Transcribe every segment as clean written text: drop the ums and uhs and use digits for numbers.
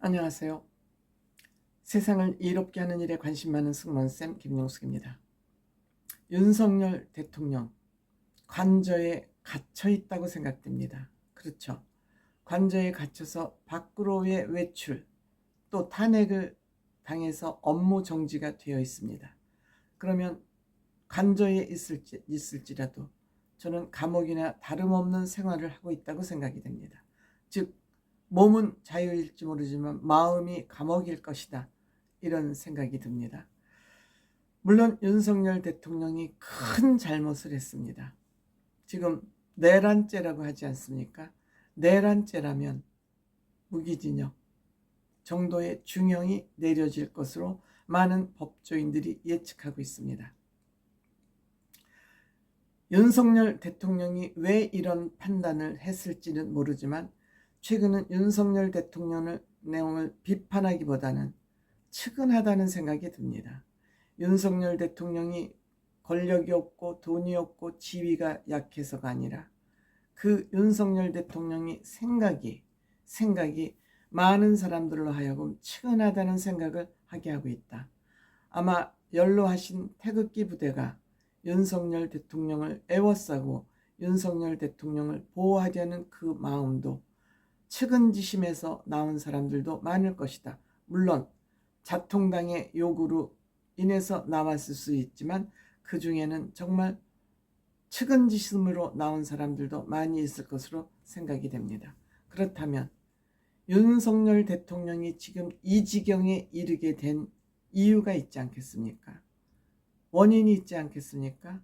안녕하세요. 세상을 이롭게 하는 일에 관심 많은 승무원쌤 김용숙입니다. 윤석열 대통령 관저에 갇혀 있다고 생각됩니다. 그렇죠. 관저에 갇혀서 밖으로의 외출, 또 탄핵을 당해서 업무 정지가 되어 있습니다. 그러면 관저에 있을지라도 저는 감옥이나 다름없는 생활을 하고 있다고 생각이 됩니다. 즉 몸은 자유일지 모르지만 마음이 감옥일 것이다, 이런 생각이 듭니다. 물론 윤석열 대통령이 큰 잘못을 했습니다. 지금 내란죄라고 하지 않습니까? 내란죄라면 무기징역 정도의 중형이 내려질 것으로 많은 법조인들이 예측하고 있습니다. 윤석열 대통령이 왜 이런 판단을 했을지는 모르지만 최근은 윤석열 대통령을 내용을 비판하기보다는 측은하다는 생각이 듭니다. 윤석열 대통령이 권력이 없고 돈이 없고 지위가 약해서가 아니라 그 윤석열 대통령이 생각이 많은 사람들로 하여금 측은하다는 생각을 하게 하고 있다. 아마 연로하신 태극기 부대가 윤석열 대통령을 애워싸고 윤석열 대통령을 보호하려는 그 마음도 측은지심에서 나온 사람들도 많을 것이다. 물론 자통당의 요구로 인해서 나왔을 수 있지만 그 중에는 정말 측은지심으로 나온 사람들도 많이 있을 것으로 생각이 됩니다. 그렇다면 윤석열 대통령이 지금 이 지경에 이르게 된 이유가 있지 않겠습니까? 원인이 있지 않겠습니까?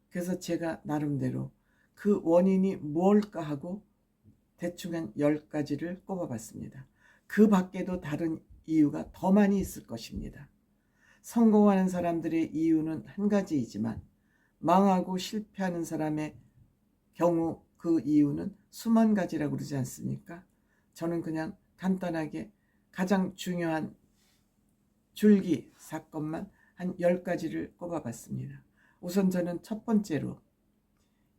그래서 제가 나름대로 그 원인이 뭘까 하고 대충 한 10가지를 꼽아봤습니다. 그 밖에도 다른 이유가 더 많이 있을 것입니다. 성공하는 사람들의 이유는 한 가지이지만 망하고 실패하는 사람의 경우 그 이유는 수만 가지라고 그러지 않습니까? 저는 그냥 간단하게 가장 중요한 줄기 사건만 한 10가지를 꼽아봤습니다. 우선 저는 첫 번째로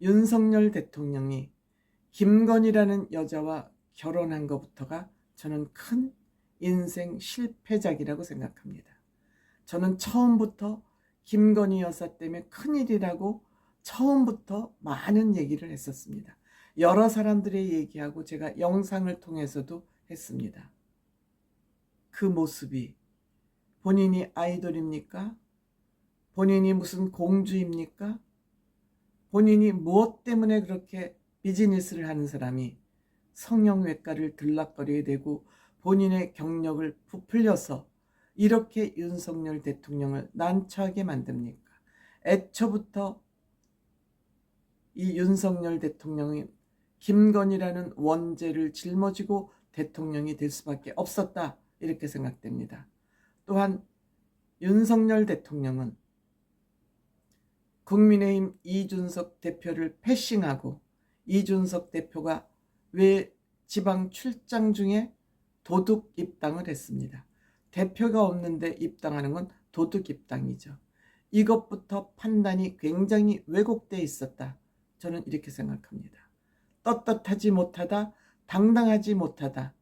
윤석열 대통령이 김건희라는 여자와 결혼한 것부터가 저는 큰 인생 실패작이라고 생각합니다. 저는 처음부터 김건희 여사 때문에 큰일이라고 처음부터 많은 얘기를 했었습니다. 여러 사람들의 얘기하고 제가 영상을 통해서도 했습니다. 그 모습이 본인이 아이돌입니까? 본인이 무슨 공주입니까? 본인이 무엇 때문에 그렇게 비즈니스를 하는 사람이 성형외과를 들락거리게 되고 본인의 경력을 부풀려서 이렇게 윤석열 대통령을 난처하게 만듭니까? 애초부터 이 윤석열 대통령이 김건희라는 원죄를 짊어지고 대통령이 될 수밖에 없었다, 이렇게 생각됩니다. 또한 윤석열 대통령은 국민의힘 이준석 대표를 패싱하고 이준석 대표가 왜 지방 출장 중에 도둑 입당을 했습니다. 대표가 없는데 입당하는 건 도둑 입당이죠. 이것부터 판단이 굉장히 왜곡되어 있었다, 저는 이렇게 생각합니다. 떳떳하지 못하다, 당당하지 못하다,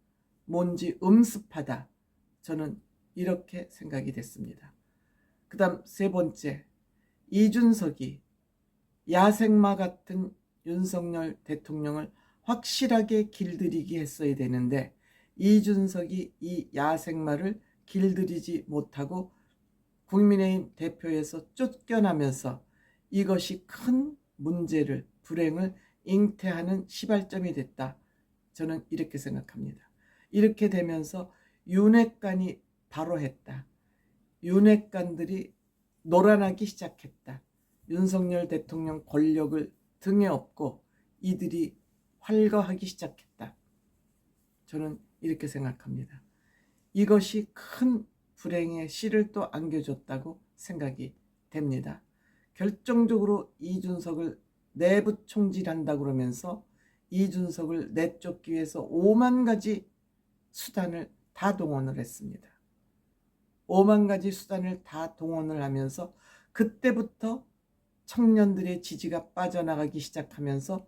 뭔지 음습하다, 저는 이렇게 생각이 됐습니다. 그 다음 세 번째, 이준석이 야생마 같은 윤석열 대통령을 확실하게 길들이게 했어야 되는데 이준석이 이 야생마를 길들이지 못하고 국민의힘 대표에서 쫓겨나면서 이것이 큰 문제를, 불행을 잉태하는 시발점이 됐다, 저는 이렇게 생각합니다. 이렇게 되면서 윤핵관이 바로 했다. 윤핵관들이 놀아나기 시작했다. 윤석열 대통령 권력을 등에 업고 이들이 활거하기 시작했다. 저는 이렇게 생각합니다. 이것이 큰 불행의 씨를 또 안겨줬다고 생각이 됩니다. 결정적으로 이준석을 내부 총질한다고 그러면서 이준석을 내쫓기 위해서 5만 가지 수단을 다 동원을 했습니다. 5만 가지 수단을 다 동원을 하면서 그때부터 청년들의 지지가 빠져나가기 시작하면서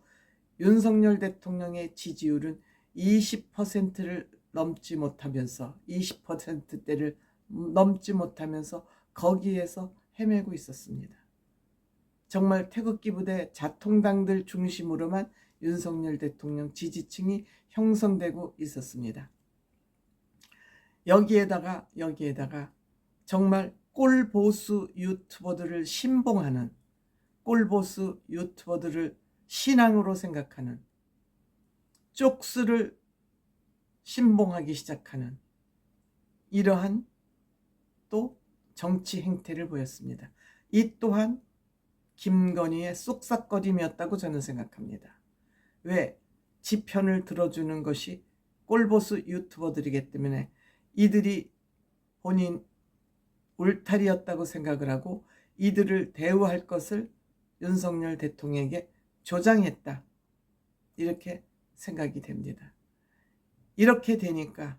윤석열 대통령의 지지율은 20%를 넘지 못하면서 20%대를 넘지 못하면서 거기에서 헤매고 있었습니다. 정말 태극기 부대 자통당들 중심으로만 윤석열 대통령 지지층이 형성되고 있었습니다. 여기에다가 정말 꼴보수 유튜버들을 신봉하는, 꼴보수 유튜버들을 신앙으로 생각하는, 쪽수를 신봉하기 시작하는 이러한 또 정치 행태를 보였습니다. 이 또한 김건희의 쏙싹거림이었다고 저는 생각합니다. 왜? 지 편을 들어주는 것이 꼴보수 유튜버들이기 때문에 이들이 본인 울타리였다고 생각을 하고 이들을 대우할 것을 윤석열 대통령에게 조장했다, 이렇게 생각이 됩니다. 이렇게 되니까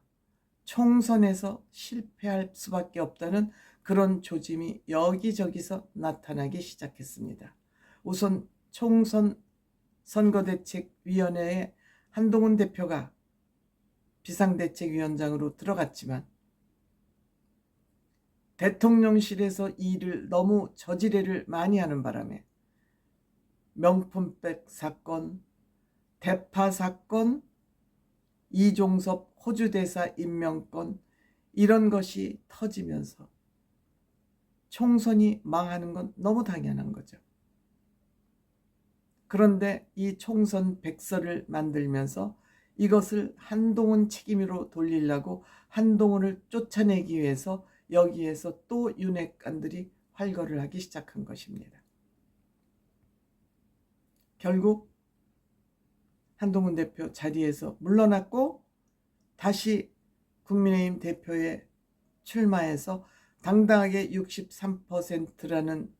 총선에서 실패할 수밖에 없다는 그런 조짐이 여기저기서 나타나기 시작했습니다. 우선 총선 선거대책위원회에 한동훈 대표가 비상대책위원장으로 들어갔지만 대통령실에서 일을 너무 저지레를 많이 하는 바람에 명품백 사건, 대파 사건, 이종섭 호주대사 임명권, 이런 것이 터지면서 총선이 망하는 건 너무 당연한 거죠. 그런데 이 총선 백서를 만들면서 이것을 한동훈 책임으로 돌리려고 한동훈을 쫓아내기 위해서 여기에서 또 윤핵관들이 활거를 하기 시작한 것입니다. 결국 한동훈 대표 자리에서 물러났고 다시 국민의힘 대표에 출마해서 당당하게 63%라는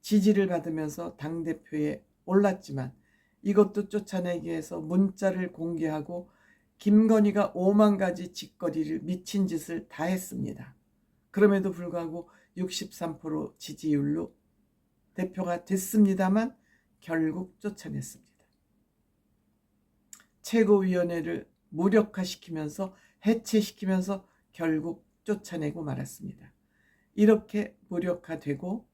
지지를 받으면서 당대표에 올랐지만 이것도 쫓아내기 위해서 문자를 공개하고 김건희가 5만 가지 짓거리를, 미친 짓을 다 했습니다. 그럼에도 불구하고 63% 지지율로 대표가 됐습니다만 결국 쫓아냈습니다. 최고위원회를 무력화시키면서 해체시키면서 결국 쫓아내고 말았습니다. 이렇게 무력화되고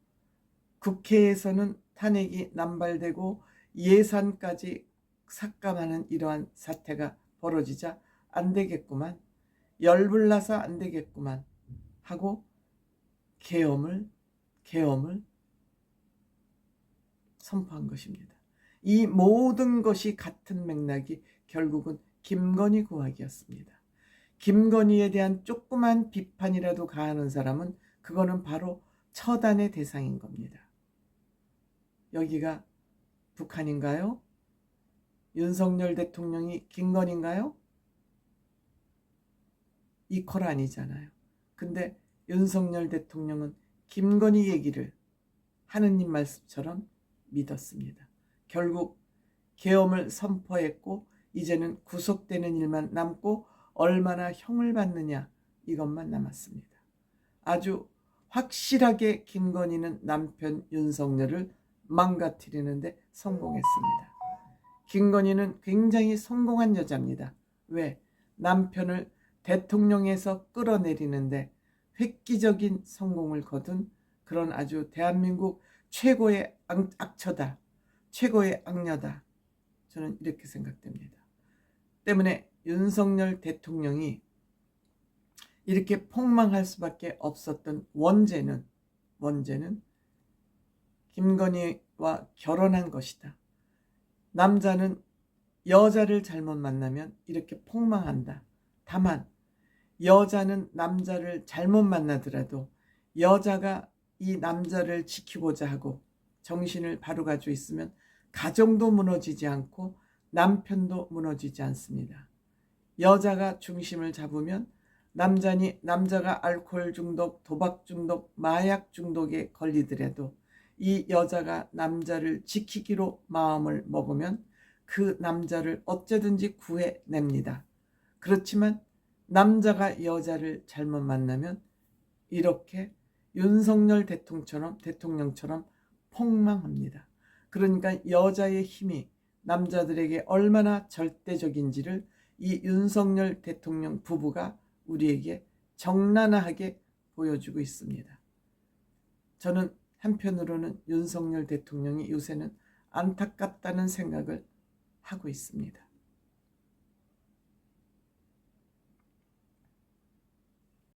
국회에서는 탄핵이 남발되고 예산까지 삭감하는 이러한 사태가 벌어지자 안 되겠구만, 열불나서 안 되겠구만 하고 계엄을 선포한 것입니다. 이 모든 것이 같은 맥락이 결국은 김건희 구하기였습니다. 김건희에 대한 조그만 비판이라도 가하는 사람은 그거는 바로 처단의 대상인 겁니다. 여기가 북한인가요? 윤석열 대통령이 김건희인가요? 이퀄 아니잖아요. 근데 윤석열 대통령은 김건희 얘기를 하느님 말씀처럼 믿었습니다. 결국 계엄을 선포했고 이제는 구속되는 일만 남고 얼마나 형을 받느냐, 이것만 남았습니다. 아주 확실하게 김건희는 남편 윤석열을 망가뜨리는데 성공했습니다. 김건희는 굉장히 성공한 여자입니다. 왜? 남편을 대통령에서 끌어내리는데 획기적인 성공을 거둔 그런 아주 대한민국 최고의 악처다, 최고의 악녀다, 저는 이렇게 생각됩니다. 때문에 윤석열 대통령이 이렇게 폭망할 수밖에 없었던 원죄는 김건희와 결혼한 것이다. 남자는 여자를 잘못 만나면 이렇게 폭망한다. 다만 여자는 남자를 잘못 만나더라도 여자가 이 남자를 지키고자 하고 정신을 바로 가지고 있으면 가정도 무너지지 않고 남편도 무너지지 않습니다. 여자가 중심을 잡으면 남자가 알코올 중독, 도박 중독, 마약 중독에 걸리더라도 이 여자가 남자를 지키기로 마음을 먹으면 그 남자를 어쩌든지 구해냅니다. 그렇지만 남자가 여자를 잘못 만나면 이렇게 윤석열 대통령처럼 폭망합니다. 그러니까 여자의 힘이 남자들에게 얼마나 절대적인지를 이 윤석열 대통령 부부가 우리에게 적나라하게 보여주고 있습니다. 저는 한편으로는 윤석열 대통령이 요새는 안타깝다는 생각을 하고 있습니다.